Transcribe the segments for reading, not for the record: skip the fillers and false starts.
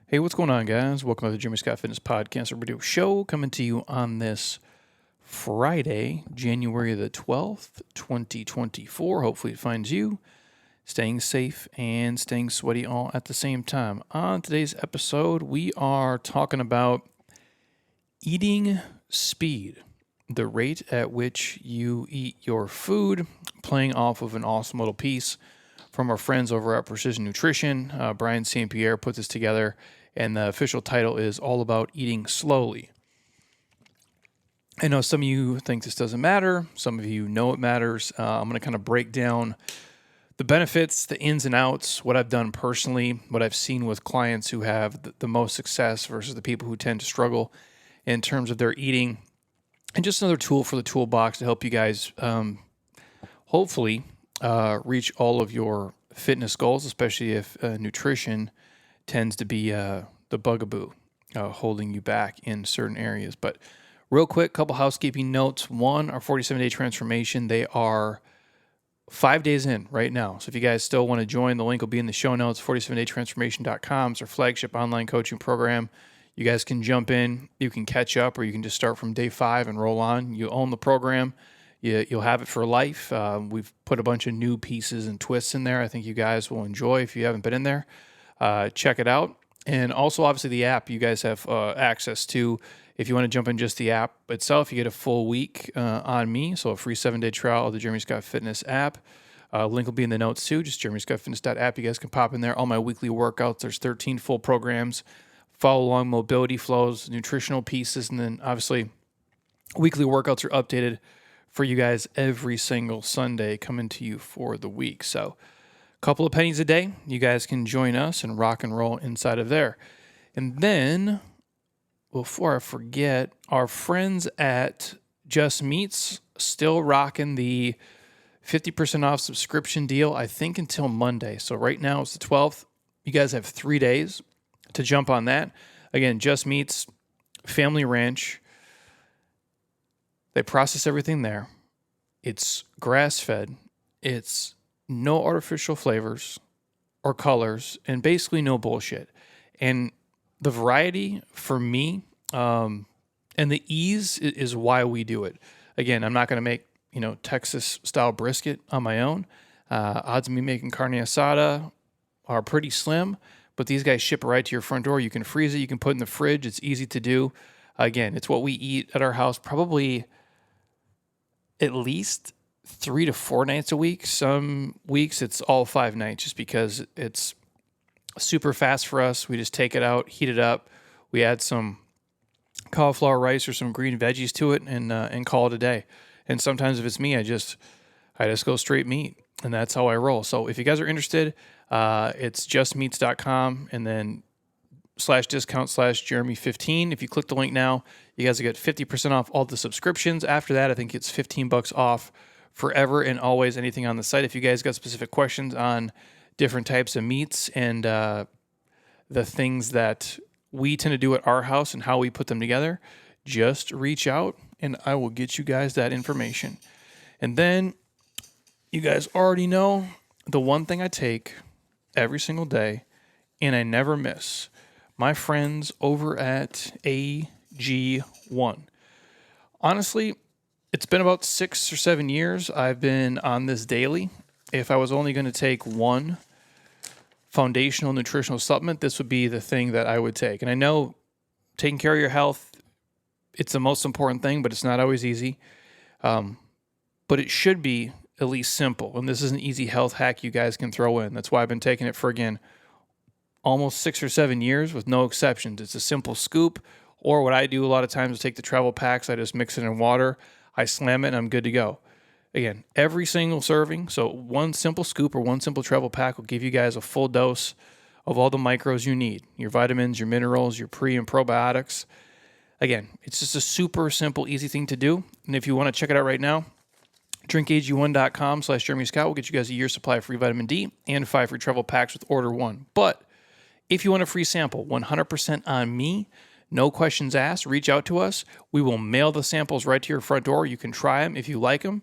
Hey, what's going on, guys? Welcome to the Jimmy Scott Fitness Podcast and Radio Show, coming to you on this Friday, January the 12th, 2024. Hopefully, it finds you staying safe and staying sweaty all at the same time. On today's episode, we are talking about eating speed, the rate at which you eat your food, playing off of an awesome little piece from our friends over at Precision Nutrition. Brian St. Pierre put this together, and the official title is All About Eating Slowly. I know some of you think this doesn't matter. Some of you know it matters. I'm going to kind of break down the benefits, the ins and outs, what I've done personally, what I've seen with clients who have the most success versus the people who tend to struggle in terms of their eating, and just another tool for the toolbox to help you guys hopefully reach all of your fitness goals, especially if nutrition tends to be the bugaboo holding you back in certain areas. But real quick, couple housekeeping notes. One, our 47-day transformation, they are 5 days in right now. So if you guys still want to join, the link will be in the show notes. 47daytransformation.com is our flagship online coaching program. You guys can jump in, you can catch up, or you can just start from day 5 and roll on. You own the program. You'll have it for life. We've put a bunch of new pieces and twists in there I think you guys will enjoy if you haven't been in there. Check it out. And also, obviously, the app you guys have access to. If you want to jump in just the app itself, you get a full week on me. So a free 7-day trial of the Jeremy Scott Fitness app. Link will be in the notes too, just jeremyscottfitness.app. You guys can pop in there. All my weekly workouts. There's 13 full programs. Follow along mobility flows, nutritional pieces, and then obviously weekly workouts are updated for you guys every single Sunday coming to you for the week. So a couple of pennies a day, you guys can join us and rock and roll inside of there. And then, before I forget, our friends at Just Meats still rocking the 50% off subscription deal, I think until Monday. So right now it's the 12th. You guys have 3 days to jump on that. Again, Just Meats, family ranch. They process everything there. It's grass-fed. It's no artificial flavors or colors, and basically no bullshit. And the variety for me and the ease is why we do it. Again, I'm not going to make Texas-style brisket on my own. Odds of me making carne asada are pretty slim, but these guys ship it right to your front door. You can freeze it. You can put it in the fridge. It's easy to do. Again, it's what we eat at our house probably at least 3 to 4 nights a week. Some weeks it's all 5 nights just because it's super fast for us. We just take it out, heat it up. We add some cauliflower rice or some green veggies to it and call it a day. And sometimes if it's me, I just go straight meat, and that's how I roll. So if you guys are interested, it's justmeats.com and then /discount/Jeremy15. If you click the link now, you guys will get 50% off all the subscriptions. After that, I think it's $15 off forever and always anything on the site. If you guys got specific questions on different types of meats and the things that we tend to do at our house and how we put them together, just reach out and I will get you guys that information. And then you guys already know the one thing I take every single day and I never miss. My friends over at AG1. Honestly, it's been about 6 or 7 years I've been on this daily. If I was only going to take one foundational nutritional supplement, this would be the thing that I would take. And I know taking care of your health, it's the most important thing, but it's not always easy. But it should be at least simple. And this is an easy health hack you guys can throw in. That's why I've been taking it for, again, almost 6 or 7 years with no exceptions. It's a simple scoop, or what I do a lot of times is take the travel packs, I just mix it in water, I slam it, and I'm good to go. Again, every single serving, so one simple scoop or one simple travel pack will give you guys a full dose of all the micros you need, your vitamins, your minerals, your pre and probiotics. Again, it's just a super simple, easy thing to do. And if you want to check it out right now, drinkag1.com/Jeremy Scott will get you guys a year's supply of free vitamin D and 5 free travel packs with order 1. But if you want a free sample, 100% on me, no questions asked, reach out to us. We will mail the samples right to your front door. You can try them. If you like them,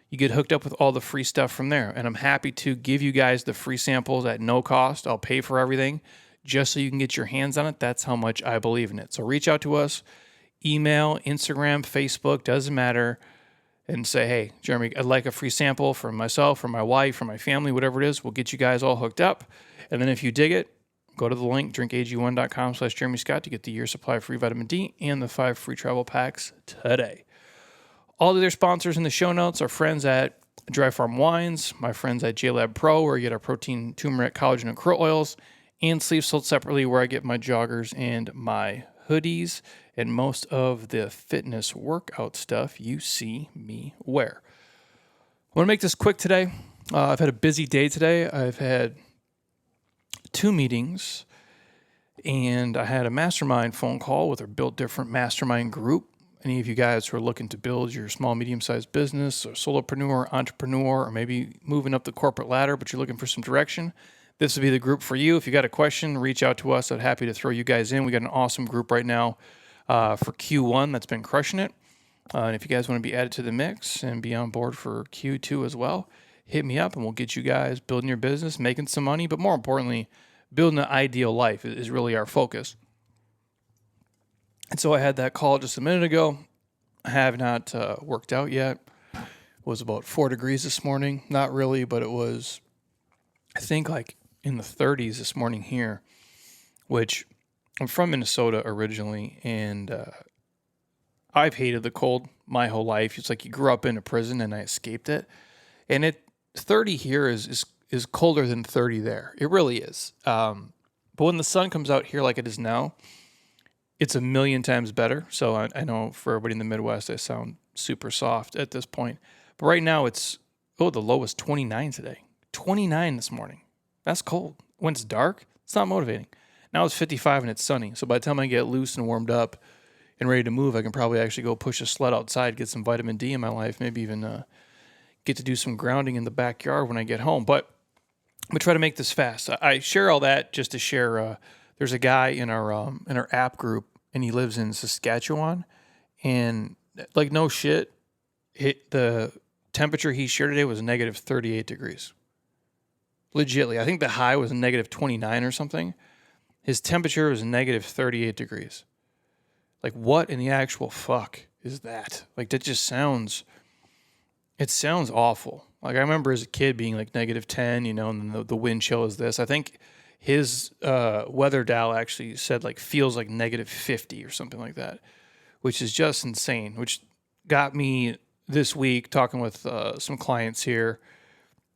you get hooked up with all the free stuff from there. And I'm happy to give you guys the free samples at no cost. I'll pay for everything just so you can get your hands on it. That's how much I believe in it. So reach out to us, email, Instagram, Facebook, doesn't matter, and say, hey, Jeremy, I'd like a free sample for myself, for my wife, for my family, whatever it is. We'll get you guys all hooked up. And then if you dig it, go to the link, drinkag1.com/Jeremy Scott to get the year supply of free vitamin D and the 5 free travel packs today. All the other sponsors in the show notes are friends at Dry Farm Wines, my friends at JLab Pro, where you get our protein, turmeric, collagen, and krill oils, and Sleeve Sold separately, where I get my joggers and my hoodies and most of the fitness workout stuff you see me wear. I want to make this quick today. I've had a busy day today. I've had 2 meetings, and I had a mastermind phone call with our Build Different mastermind group. Any of you guys who are looking to build your small, medium-sized business, or solopreneur, entrepreneur, or maybe moving up the corporate ladder, but you're looking for some direction, this would be the group for you. If you got a question, reach out to us. I'm happy to throw you guys in. We got an awesome group right now for Q1 that's been crushing it. And if you guys want to be added to the mix and be on board for Q2 as well, hit me up and we'll get you guys building your business, making some money, but more importantly, building an ideal life is really our focus. And so I had that call just a minute ago. I have not worked out yet. It was about 4 degrees this morning. Not really, but it was, I think, like in the 30s this morning here, which I'm from Minnesota originally, and I've hated the cold my whole life. It's like you grew up in a prison and I escaped it. And 30 here is colder than 30 there. It really is. But when the sun comes out here like it is now, it's a million times better. So I know for everybody in the Midwest, I sound super soft at this point. But right now the low is 29 today. 29 this morning. That's cold. When it's dark, it's not motivating. Now it's 55 and it's sunny. So by the time I get loose and warmed up and ready to move, I can probably actually go push a sled outside, get some vitamin D in my life, maybe even get to do some grounding in the backyard when I get home. But I'm going to try to make this fast. I share all that just to share. There's a guy in our app group, and he lives in Saskatchewan, and like no shit, the temperature he shared today was negative 38 degrees. Legitly, I think the high was negative 29 or something. His temperature was negative 38 degrees. Like, what in the actual fuck is that? Like, that just sounds awful. Like, I remember as a kid being like negative 10, and then the wind chill is this. I think his weather dial actually said like feels like negative 50 or something like that, which is just insane, which got me this week talking with some clients here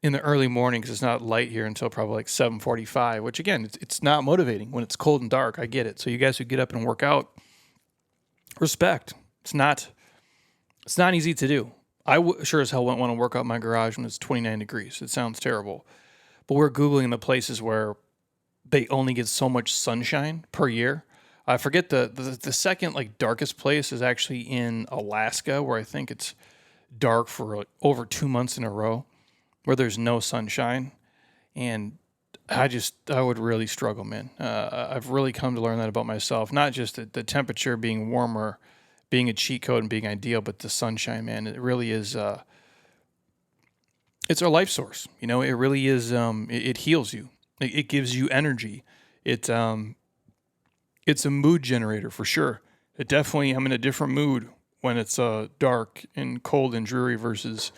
in the early morning, because it's not light here until probably like 7:45, which again, it's not motivating when it's cold and dark. I get it. So you guys who get up and work out, respect. It's not easy to do. I sure as hell wouldn't want to work out in my garage when it's 29 degrees. It sounds terrible. But we're Googling the places where they only get so much sunshine per year. I forget the second like darkest place is actually in Alaska, where I think it's dark for like over 2 months in a row, where there's no sunshine. And I would really struggle, man. I've really come to learn that about myself. Not just the temperature being warmer, being a cheat code and being ideal, but the sunshine, man. It really is. It's our life source. It really is. It heals you. It gives you energy. It's a mood generator for sure. I'm in a different mood when it's dark and cold and dreary versus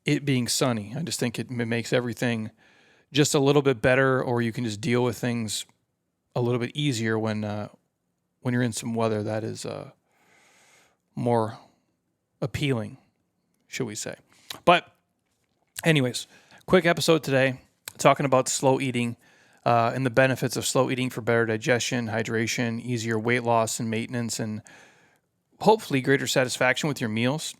it being sunny. I just think it makes everything just a little bit better, or you can just deal with things a little bit easier when you're in some weather that is more appealing, should we say. But anyways, quick episode today, talking about slow eating and the benefits of slow eating for better digestion, hydration, easier weight loss and maintenance, and hopefully greater satisfaction with your meals.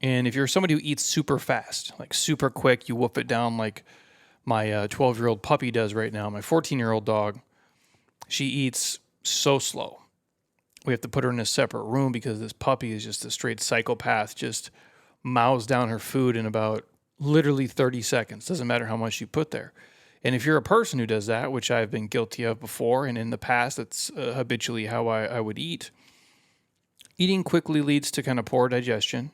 And if you're somebody who eats super fast, like super quick, you whoop it down like my 12-year-old puppy does right now, my 14-year-old dog, she eats so slow. We have to put her in a separate room because this puppy is just a straight psychopath, just mouths down her food in about literally 30 seconds. Doesn't matter how much you put there. And if you're a person who does that, which I've been guilty of before, and in the past, it's habitually how I would eat. Eating quickly leads to kind of poor digestion.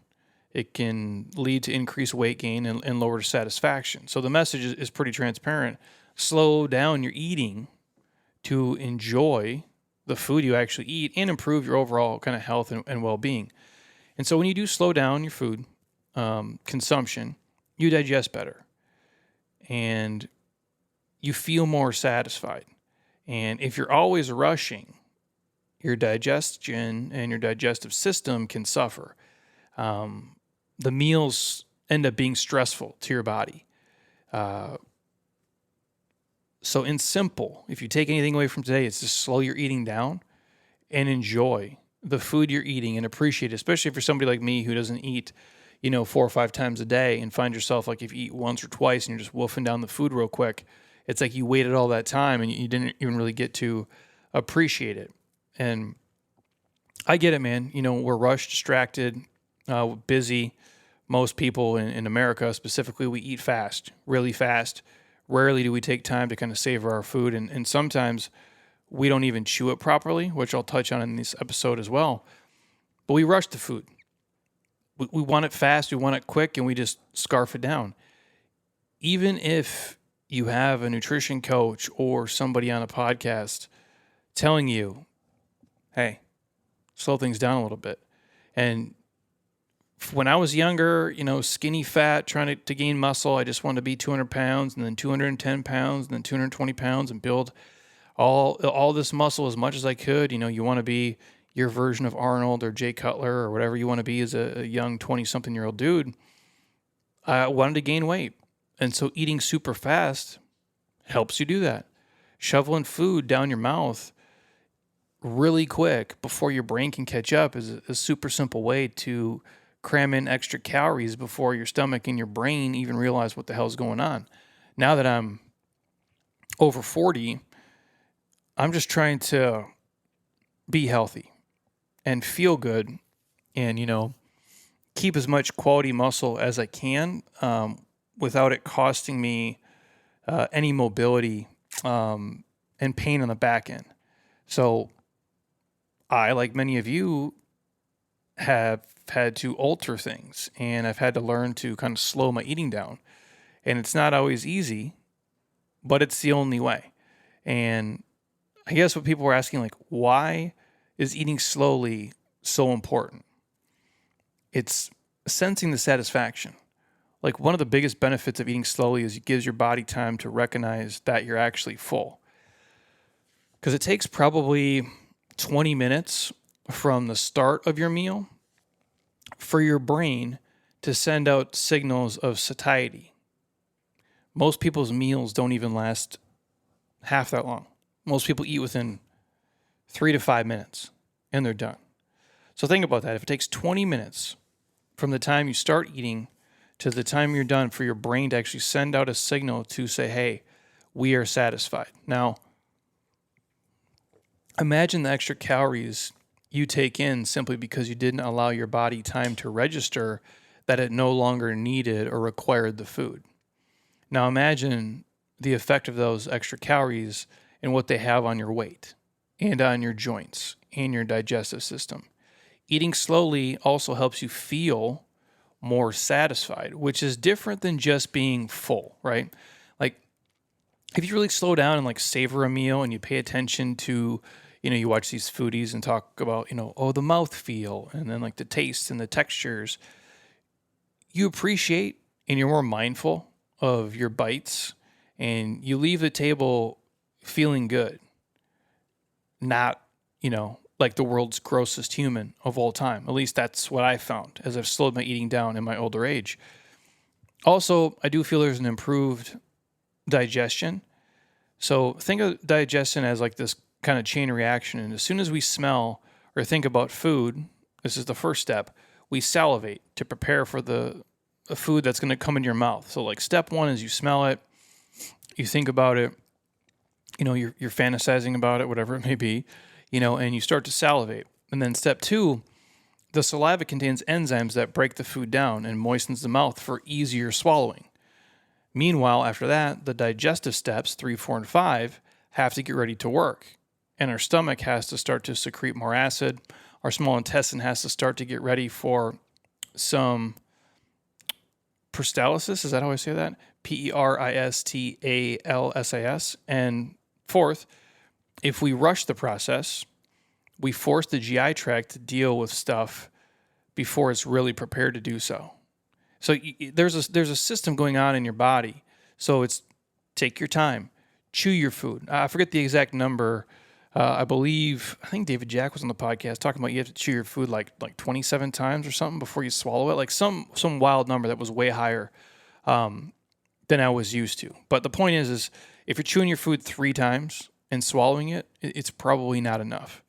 It can lead to increased weight gain and lower satisfaction. So the message is pretty transparent. Slow down your eating to enjoy the food you actually eat and improve your overall kind of health and well-being. And so when you do slow down your food consumption, you digest better and you feel more satisfied. And if you're always rushing, your digestion and your digestive system can suffer. The meals end up being stressful to your body. So in simple, if you take anything away from today, it's just slow your eating down and enjoy the food you're eating and appreciate it, especially for somebody like me who doesn't eat, 4 or 5 times a day and find yourself like if you eat once or twice and you're just wolfing down the food real quick, it's like you waited all that time and you didn't even really get to appreciate it. And I get it, man. We're rushed, distracted, busy. Most people in America specifically, we eat fast, really fast. Rarely do we take time to kind of savor our food. And sometimes we don't even chew it properly, which I'll touch on in this episode as well. But we rush the food. We want it fast, we want it quick, and we just scarf it down. Even if you have a nutrition coach or somebody on a podcast telling you, hey, slow things down a little bit. And when I was younger, skinny fat, trying to gain muscle, I just wanted to be 200 pounds and then 210 pounds and then 220 pounds and build all this muscle as much as I could. You want to be your version of Arnold or Jay Cutler or whatever you want to be as a young 20-something-year-old dude. I wanted to gain weight. And so eating super fast helps you do that. Shoveling food down your mouth really quick before your brain can catch up is a super simple way to cram in extra calories before your stomach and your brain even realize what the hell's going on. Now that I'm over 40, I'm just trying to be healthy and feel good and, keep as much quality muscle as I can without it costing me any mobility and pain on the back end. So I, like many of you, have had to alter things, and I've had to learn to kind of slow my eating down. And it's not always easy, but it's the only way. And I guess what people were asking, like, why is eating slowly so important? It's sensing the satisfaction. Like, one of the biggest benefits of eating slowly is it gives your body time to recognize that you're actually full. Because it takes probably 20 minutes from the start of your meal for your brain to send out signals of satiety. Most people's meals don't even last half that long. Most people eat within 3 to 5 minutes and they're done. So think about that. If it takes 20 minutes from the time you start eating to the time you're done for your brain to actually send out a signal to say, hey, we are satisfied. Now, imagine the extra calories you take in simply because you didn't allow your body time to register that it no longer needed or required the food. Now imagine the effect of those extra calories and what they have on your weight and on your joints and your digestive system. Eating slowly also helps you feel more satisfied, which is different than just being full, right? Like, if you really slow down and savor a meal and you pay attention to, you watch these foodies and talk about, the mouth feel and then the taste and the textures, you appreciate and you're more mindful of your bites and you leave the table feeling good, not, like the world's grossest human of all time. At least that's what I found as I've slowed my eating down in my older age. Also, I do feel there's an improved digestion. So think of digestion as this kind of chain reaction. And as soon as we smell or think about food, this is the first step, we salivate to prepare for the food that's going to come in your mouth. So step one is you smell it, you think about it, you're fantasizing about it, whatever it may be, and you start to salivate. And then step two, the saliva contains enzymes that break the food down and moistens the mouth for easier swallowing. Meanwhile, after that, the digestive steps, 3, 4, and 5, have to get ready to work. And our stomach has to start to secrete more acid. Our small intestine has to start to get ready for some peristalsis. Is that how I say that? Peristalsis. And fourth, if we rush the process, we force the GI tract to deal with stuff before it's really prepared to do so. So there's a system going on in your body. So it's take your time, chew your food. I forget the exact number. I think David Jack was on the podcast talking about you have to chew your food like 27 times or something before you swallow it. Like some wild number that was way higher than I was used to. But the point is if you're chewing your food 3 times and swallowing it, it's probably not enough.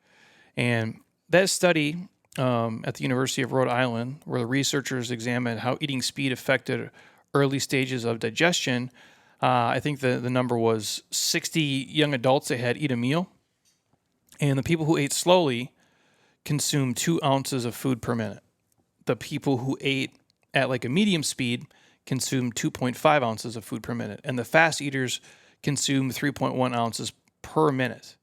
And that study at the University of Rhode Island, where the researchers examined how eating speed affected early stages of digestion, I think the number was 60 young adults they had eat a meal. And the people who ate slowly consumed 2 ounces of food per minute. The people who ate at like a medium speed consumed 2.5 ounces of food per minute. And the fast eaters consumed 3.1 ounces per minute.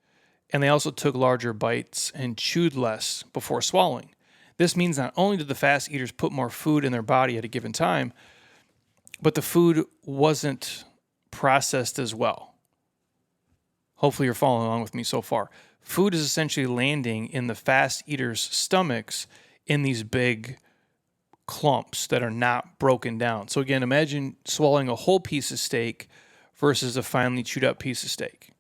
And they also took larger bites and chewed less before swallowing. This means not only did the fast eaters put more food in their body at a given time, but the food wasn't processed as well. Hopefully you're following along with me so far. Food is essentially landing in the fast eaters' stomachs in these big clumps that are not broken down. So again, imagine swallowing a whole piece of steak versus a finely chewed up piece of steak.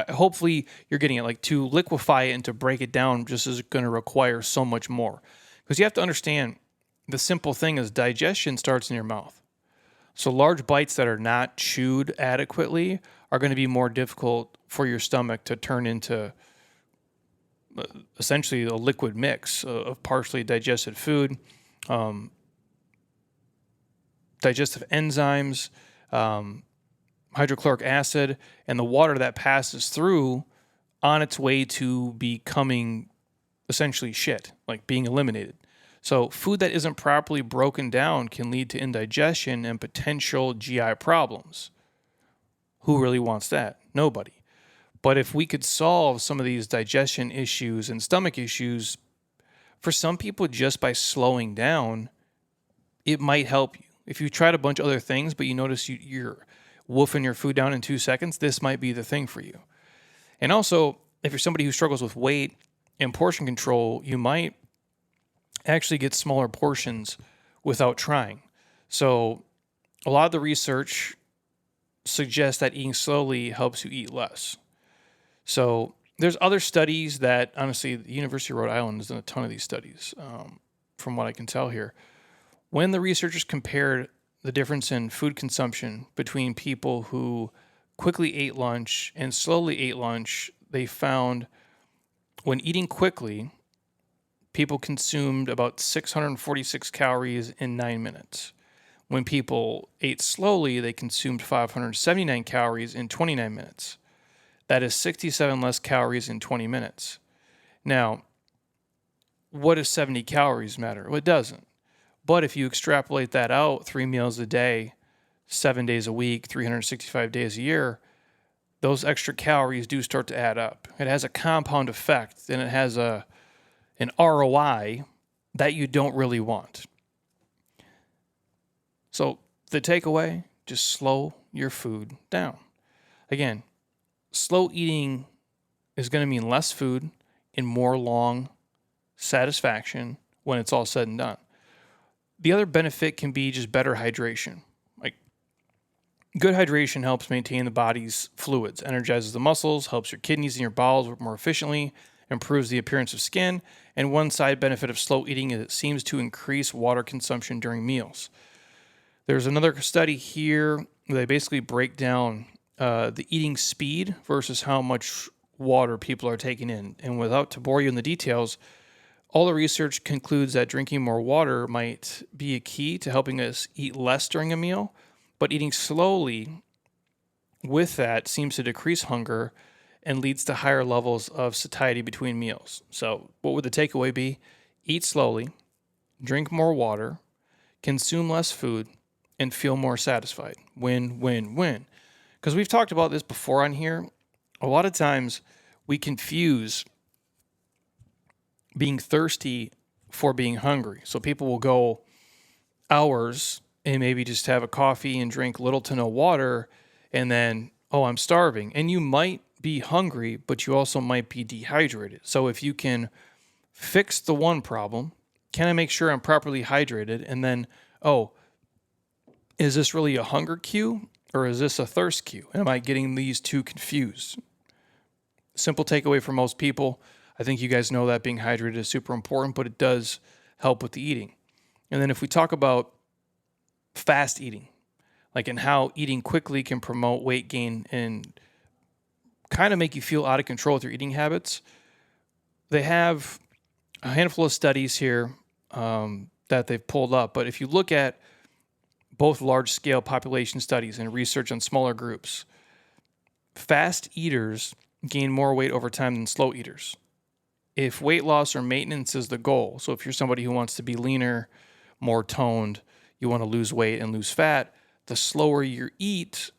Hopefully you're getting it. Like to liquefy it and to break it down just is going to require so much more. Because you have to understand the simple thing is digestion starts in your mouth. So large bites that are not chewed adequately are going to be more difficult for your stomach to turn into essentially a liquid mix of partially digested food, digestive enzymes, hydrochloric acid, and the water that passes through on its way to becoming essentially shit, like being eliminated. So food that isn't properly broken down can lead to indigestion and potential GI problems. Who really wants that? Nobody. But if we could solve some of these digestion issues and stomach issues, for some people just by slowing down, it might help you. If you tried a bunch of other things, but you notice you're wolfing your food down in 2 seconds, this might be the thing for you. And also, if you're somebody who struggles with weight and portion control, you might actually get smaller portions without trying. So a lot of the research suggests that eating slowly helps you eat less. So there's other studies that, honestly, the University of Rhode Island has done a ton of these studies, from what I can tell here. When the researchers compared the difference in food consumption between people who quickly ate lunch and slowly ate lunch, they found when eating quickly, people consumed about 646 calories in 9 minutes. When people ate slowly, they consumed 579 calories in 29 minutes. That is 67 less calories in 20 minutes. Now, what does 70 calories matter? Well, it doesn't. But if you extrapolate that out, 3 meals a day, 7 days a week, 365 days a year, those extra calories do start to add up. It has a compound effect, and it has an ROI that you don't really want. So the takeaway, just slow your food down. Again, slow eating is going to mean less food and more long satisfaction when it's all said and done. The other benefit can be just better hydration. Like good hydration helps maintain the body's fluids, energizes the muscles, helps your kidneys and your bowels work more efficiently, improves the appearance of skin, and one side benefit of slow eating is it seems to increase water consumption during meals. There's another study here where they basically break down the eating speed versus how much water people are taking in. And without to bore you in the details, all the research concludes that drinking more water might be a key to helping us eat less during a meal, but eating slowly with that seems to decrease hunger and leads to higher levels of satiety between meals. So what would the takeaway be? Eat slowly, drink more water, consume less food, and feel more satisfied. Win, win, win. Because we've talked about this before on here. A lot of times we confuse being thirsty for being hungry. So people will go hours and maybe just have a coffee and drink little to no water and then, oh, I'm starving. And you might be hungry, but you also might be dehydrated. So if you can fix the one problem, can I make sure I'm properly hydrated? And then, oh, is this really a hunger cue or is this a thirst cue? Am I getting these two confused? Simple takeaway for most people. I think you guys know that being hydrated is super important, but it does help with the eating. And then if we talk about fast eating, like and how eating quickly can promote weight gain and kind of make you feel out of control with your eating habits, they have a handful of studies here that they've pulled up. But if you look at both large-scale population studies and research on smaller groups, fast eaters gain more weight over time than slow eaters. If weight loss or maintenance is the goal, so if you're somebody who wants to be leaner, more toned, you want to lose weight and lose fat, the slower you eat,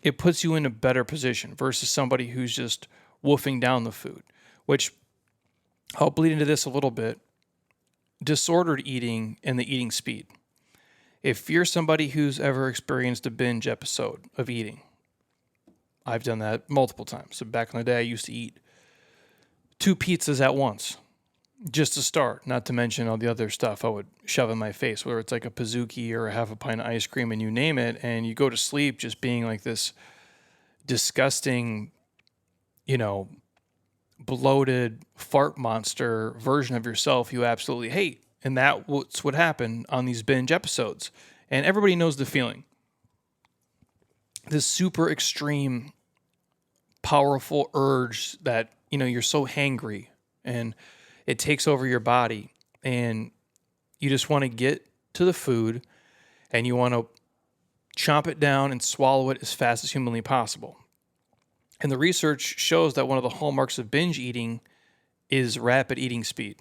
it puts you in a better position versus somebody who's just wolfing down the food, which I'll bleed into this a little bit. Disordered eating and the eating speed. If you're somebody who's ever experienced a binge episode of eating, I've done that multiple times. So back in the day, I used to eat 2 pizzas at once, just to start, not to mention all the other stuff I would shove in my face, whether it's like a Pizookie or a half a pint of ice cream and you name it, and you go to sleep just being like this disgusting, bloated fart monster version of yourself you absolutely hate. And that's what happened on these binge episodes. And everybody knows the feeling. This super extreme, powerful urge that, you're so hangry and it takes over your body and you just want to get to the food and you want to chomp it down and swallow it as fast as humanly possible. And the research shows that one of the hallmarks of binge eating is rapid eating speed.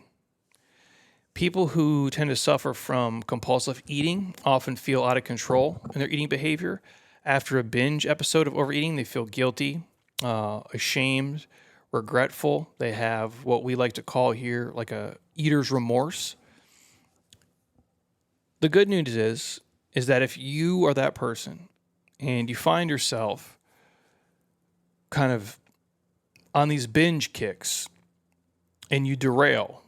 People who tend to suffer from compulsive eating often feel out of control in their eating behavior. After a binge episode of overeating, they feel guilty, ashamed, regretful. They have what we like to call here like a eater's remorse. The good news is that if you are that person and you find yourself kind of on these binge kicks and you derail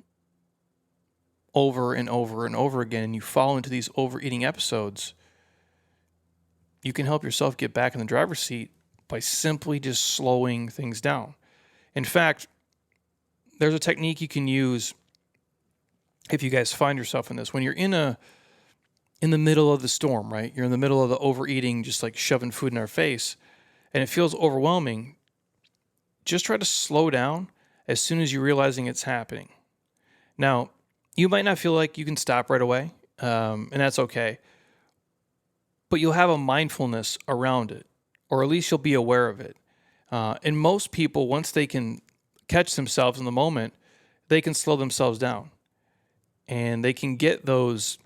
over and over and over again and you fall into these overeating episodes, you can help yourself get back in the driver's seat by simply just slowing things down. In fact, there's a technique you can use if you guys find yourself in this. When you're in the middle of the storm, right? You're in the middle of the overeating, just like shoving food in our face, and it feels overwhelming. Just try to slow down as soon as you're realizing it's happening. Now, you might not feel like you can stop right away, and that's okay. But you'll have a mindfulness around it, or at least you'll be aware of it. And most people, once they can catch themselves in the moment, they can slow themselves down. And they can get those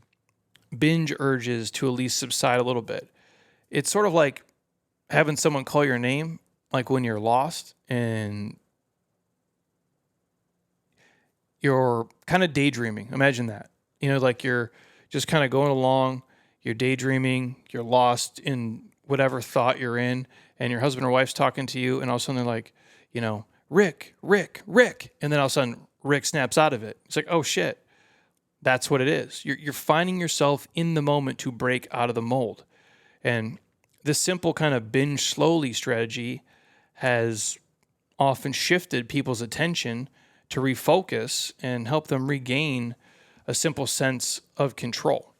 binge urges to at least subside a little bit. It's sort of like having someone call your name, like when you're lost and you're kind of daydreaming. Imagine that. Like you're just kind of going along, you're daydreaming, you're lost in whatever thought you're in, and your husband or wife's talking to you, and all of a sudden they're like, Rick, Rick, Rick. And then all of a sudden Rick snaps out of it. It's like, oh shit. That's what it is. You're finding yourself in the moment to break out of the mold. And this simple kind of binge slowly strategy has often shifted people's attention to refocus and help them regain a simple sense of control.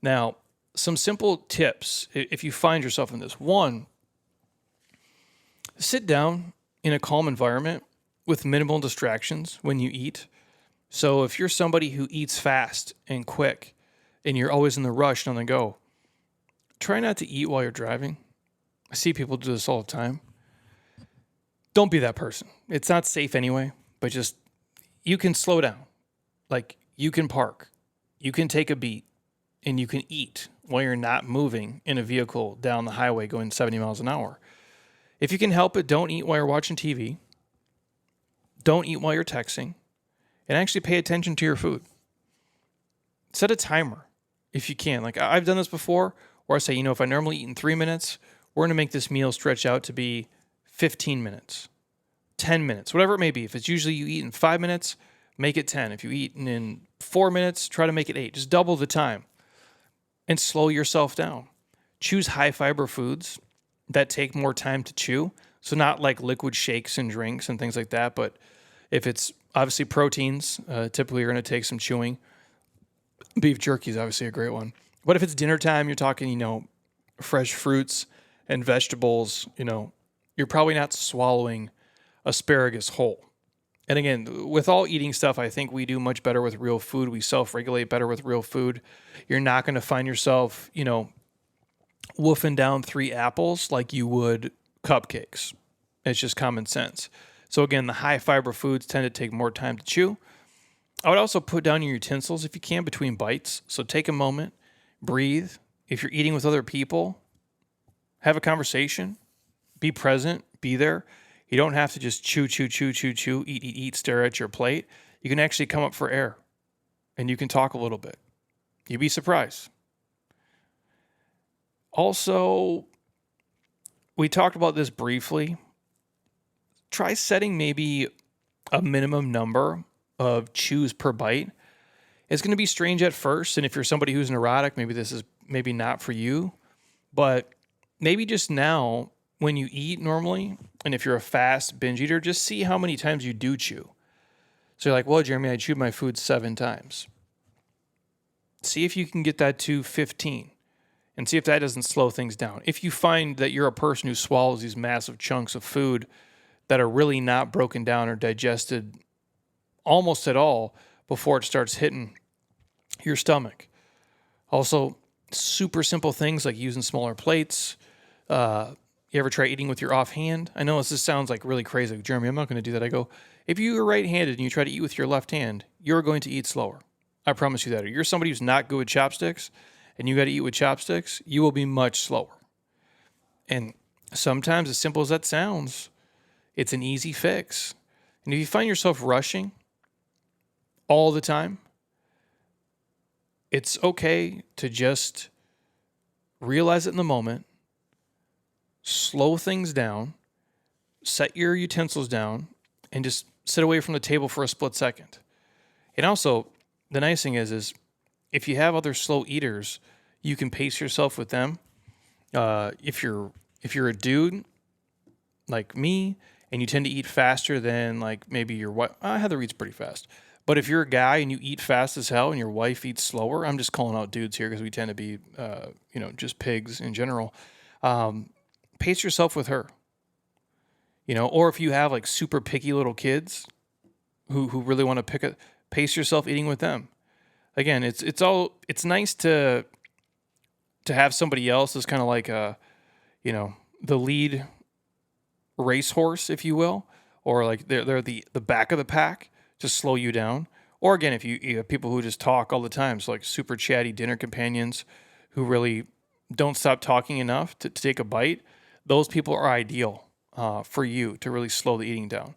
Now, some simple tips if you find yourself in this. One, sit down in a calm environment with minimal distractions when you eat. So if you're somebody who eats fast and quick and you're always in the rush and on the go, try not to eat while you're driving. I see people do this all the time. Don't be that person. It's not safe anyway, but just, you can slow down. Like, you can park, you can take a beat, and you can eat while you're not moving in a vehicle down the highway going 70 miles an hour. If you can help it, don't eat while you're watching TV. Don't eat while you're texting. And actually pay attention to your food. Set a timer if you can. Like, I've done this before, where I say, if I normally eat in 3 minutes, we're going to make this meal stretch out to be 15 minutes. 10 minutes, whatever it may be. If it's usually you eat in 5 minutes, make it 10. If you eat in 4 minutes, try to make it 8. Just double the time and slow yourself down. Choose high fiber foods that take more time to chew. So not like liquid shakes and drinks and things like that, but if it's obviously proteins, typically you're going to take some chewing. Beef jerky is obviously a great one. But if it's dinner time, you're talking, fresh fruits and vegetables, you're probably not swallowing asparagus whole. And again, with all eating stuff, I think we do much better with real food. We self-regulate better with real food. You're not going to find yourself, wolfing down 3 apples like you would cupcakes. It's just common sense. So again, the high fiber foods tend to take more time to chew. I would also put down your utensils if you can between bites. So take a moment, breathe. If you're eating with other people, have a conversation, be present, be there. You don't have to just chew, eat, stare at your plate. You can actually come up for air and you can talk a little bit. You'd be surprised. Also, we talked about this briefly. Try setting maybe a minimum number of chews per bite. It's going to be strange at first, and if you're somebody who's neurotic, maybe this is maybe not for you, but maybe just now when you eat normally, and if you're a fast binge eater, just see how many times you do chew. So you're like, well, Jeremy, I chewed my food 7 times. See if you can get that to 15 and see if that doesn't slow things down. If you find that you're a person who swallows these massive chunks of food that are really not broken down or digested almost at all before it starts hitting your stomach. Also, super simple things like using smaller plates. You ever try eating with your offhand? I know this sounds like really crazy. Like, Jeremy, I'm not going to do that. I go, if you are right-handed and you try to eat with your left hand, you're going to eat slower. I promise you that. Or you're somebody who's not good with chopsticks and you got to eat with chopsticks, you will be much slower. And sometimes, as simple as that sounds, it's an easy fix. And if you find yourself rushing all the time, it's okay to just realize it in the moment, slow things down, set your utensils down, and just sit away from the table for a split second. And also, the nice thing is if you have other slow eaters, you can pace yourself with them. If you're a dude like me and you tend to eat faster than like maybe your wife, Heather eats pretty fast. But if you're a guy and you eat fast as hell and your wife eats slower, I'm just calling out dudes here because we tend to be, just pigs in general. Pace yourself with her. Or if you have like super picky little kids who really want to pace yourself eating with them. Again, it's nice to have somebody else as kind of like the lead racehorse, if you will, or like they're the back of the pack to slow you down. Or again, if you have people who just talk all the time, so like super chatty dinner companions who really don't stop talking enough to take a bite, those people are ideal for you to really slow the eating down.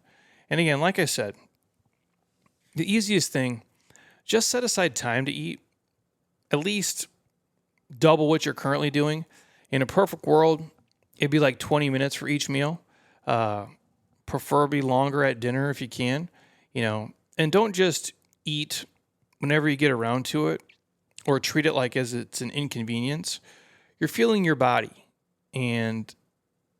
And again, like I said, the easiest thing, just set aside time to eat, at least double what you're currently doing. In a perfect world, it'd be like 20 minutes for each meal, preferably longer at dinner if you can, and don't just eat whenever you get around to it or treat it like as it's an inconvenience. You're feeling your body, and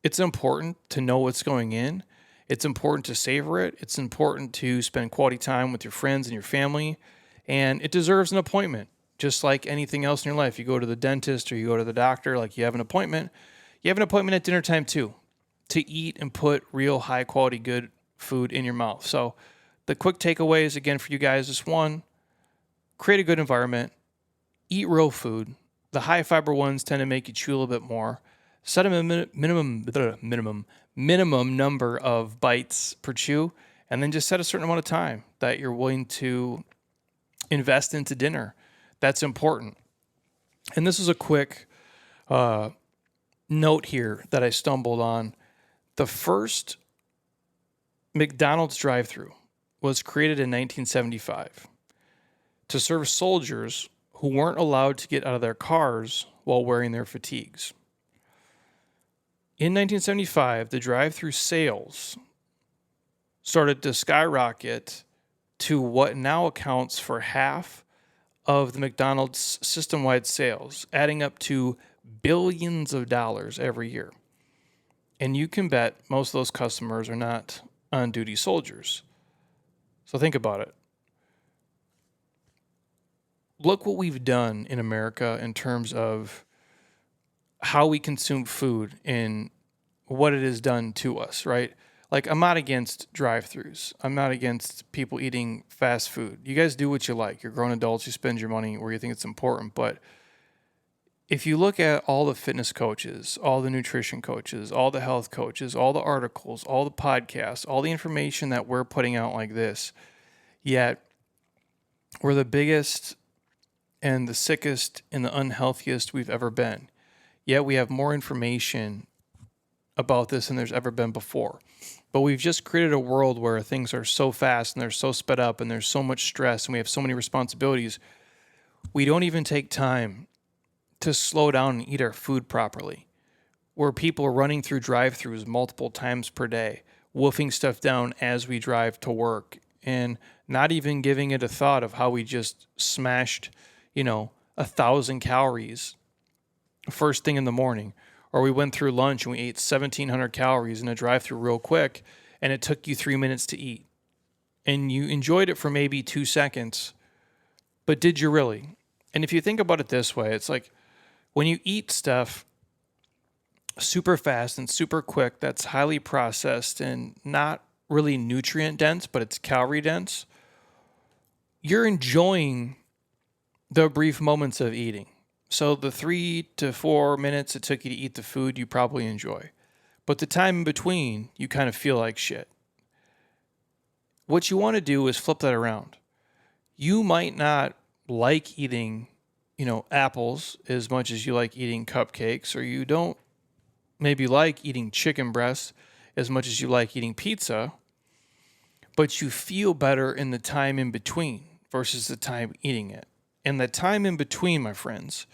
it's important to know what's going in. It's important to savor it. It's important to spend quality time with your friends and your family, and it deserves an appointment. Just like anything else in your life, you go to the dentist or you go to the doctor, like you have an appointment. You have an appointment at dinner time too, to eat and put real high quality, good food in your mouth. So the quick takeaways, again, for you guys is 1, create a good environment, eat real food. The high fiber ones tend to make you chew a little bit more. Set a minimum number of bites per chew, and then just set a certain amount of time that you're willing to invest into dinner. That's important. And this is a quick note here that I stumbled on. The first McDonald's drive-thru was created in 1975 to serve soldiers who weren't allowed to get out of their cars while wearing their fatigues. In 1975, the drive-thru sales started to skyrocket to what now accounts for half of the McDonald's system-wide sales, adding up to billions of dollars every year. And you can bet most of those customers are not on-duty soldiers. So think about it. Look what we've done in America in terms of how we consume food and what it has done to us, right? Like, I'm not against drive-thrus. I'm not against people eating fast food. You guys do what you like. You're grown adults. You spend your money where you think it's important. But if you look at all the fitness coaches, all the nutrition coaches, all the health coaches, all the articles, all the podcasts, all the information that we're putting out like this, yet we're the biggest and the sickest and the unhealthiest we've ever been. Yet we have more information about this than there's ever been before. But we've just created a world where things are so fast and they're so sped up and there's so much stress and we have so many responsibilities. We don't even take time to slow down and eat our food properly. Where people are running through drive-thrus multiple times per day, wolfing stuff down as we drive to work, and not even giving it a thought of how we just smashed, 1,000 calories first thing in the morning. Or we went through lunch and we ate 1,700 calories in a drive-thru real quick, and it took you 3 minutes to eat. And you enjoyed it for maybe 2 seconds, but did you really? And if you think about it this way, it's like when you eat stuff super fast and super quick that's highly processed and not really nutrient dense, but it's calorie dense, you're enjoying the brief moments of eating. So the 3 to 4 minutes it took you to eat the food, you probably enjoy. But the time in between, you kind of feel like shit. What you want to do is flip that around. You might not like eating, apples as much as you like eating cupcakes, or you don't maybe like eating chicken breasts as much as you like eating pizza, but you feel better in the time in between versus the time eating it. And the time in between, my friends,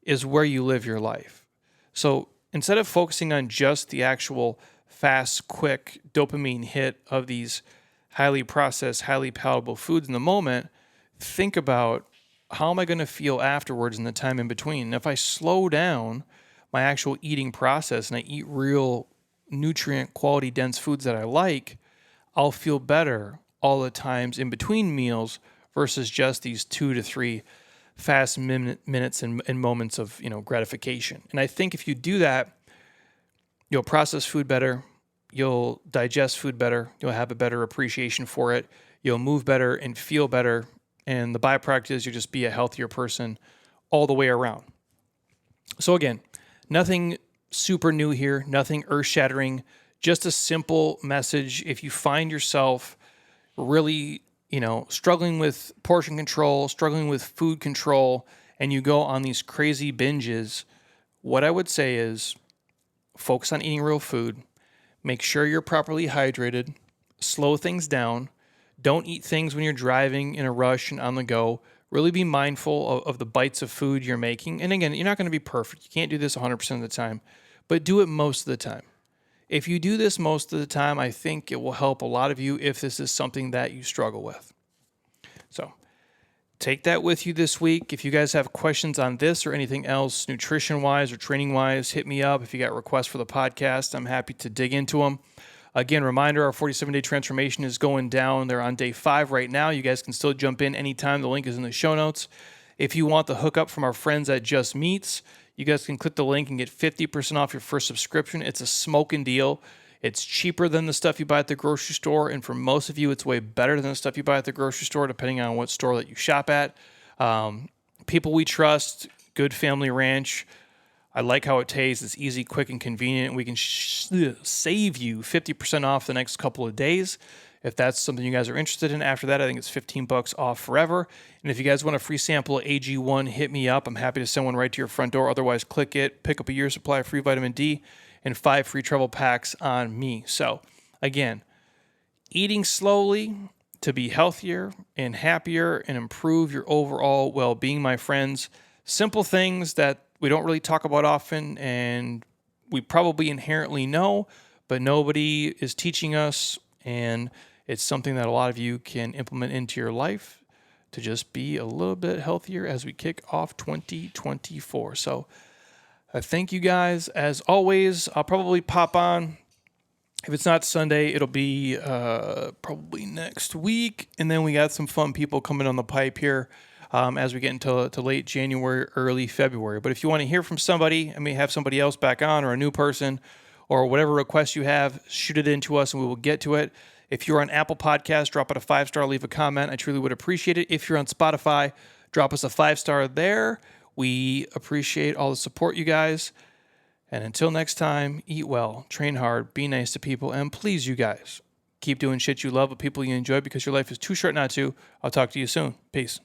is where you live your life. So instead of focusing on just the actual fast, quick dopamine hit of these highly processed, highly palatable foods in the moment, think about how am I going to feel afterwards in the time in between. And if I slow down my actual eating process and I eat real nutrient quality dense foods that I like, I'll feel better all the times in between meals versus just these 2 to 3 fast minutes and moments of gratification. And I think if you do that, you'll process food better, you'll digest food better, you'll have a better appreciation for it, you'll move better and feel better, and the byproduct is you'll just be a healthier person all the way around. So again, nothing super new here, nothing earth-shattering, just a simple message. If you find yourself really struggling with portion control, struggling with food control, and you go on these crazy binges, what I would say is focus on eating real food, make sure you're properly hydrated, slow things down, don't eat things when you're driving in a rush and on the go. Really be mindful of the bites of food you're making. And again, you're not going to be perfect. You can't do this 100% of the time, but do it most of the time. If you do this most of the time, I think it will help a lot of you if this is something that you struggle with. So take that with you this week. If you guys have questions on this or anything else, nutrition-wise or training-wise, hit me up. If you got requests for the podcast, I'm happy to dig into them. Again, reminder, our 47-day transformation is going down. They're on day 5 right now. You guys can still jump in anytime. The link is in the show notes. If you want the hookup from our friends at Just Meats, you guys can click the link and get 50% off your first subscription. It's a smoking deal. It's cheaper than the stuff you buy at the grocery store, and for most of you, it's way better than the stuff you buy at the grocery store, depending on what store that you shop at. People we trust, good family ranch. I like how it tastes. It's easy, quick, and convenient. We can save you 50% off the next couple of days. If that's something you guys are interested in, after that, I think it's $15 off forever. And if you guys want a free sample of AG1, hit me up. I'm happy to send one right to your front door. Otherwise, click it, pick up a year's supply of free vitamin D, and 5 free travel packs on me. So, again, eating slowly to be healthier and happier and improve your overall well-being, my friends. Simple things that we don't really talk about often, and we probably inherently know, but nobody is teaching us. And it's something that a lot of you can implement into your life to just be a little bit healthier as we kick off 2024. So thank you guys. As always, I'll probably pop on. If it's not Sunday, it'll be probably next week. And then we got some fun people coming on the pipe here as we get into late January, early February. But if you want to hear from somebody, I may have somebody else back on or a new person or whatever request you have, shoot it in to us and we will get to it. If you're on Apple Podcasts, drop it a 5-star, leave a comment. I truly would appreciate it. If you're on Spotify, drop us a 5-star there. We appreciate all the support, you guys. And until next time, eat well, train hard, be nice to people, and please, you guys, keep doing shit you love with people you enjoy because your life is too short not to. I'll talk to you soon. Peace.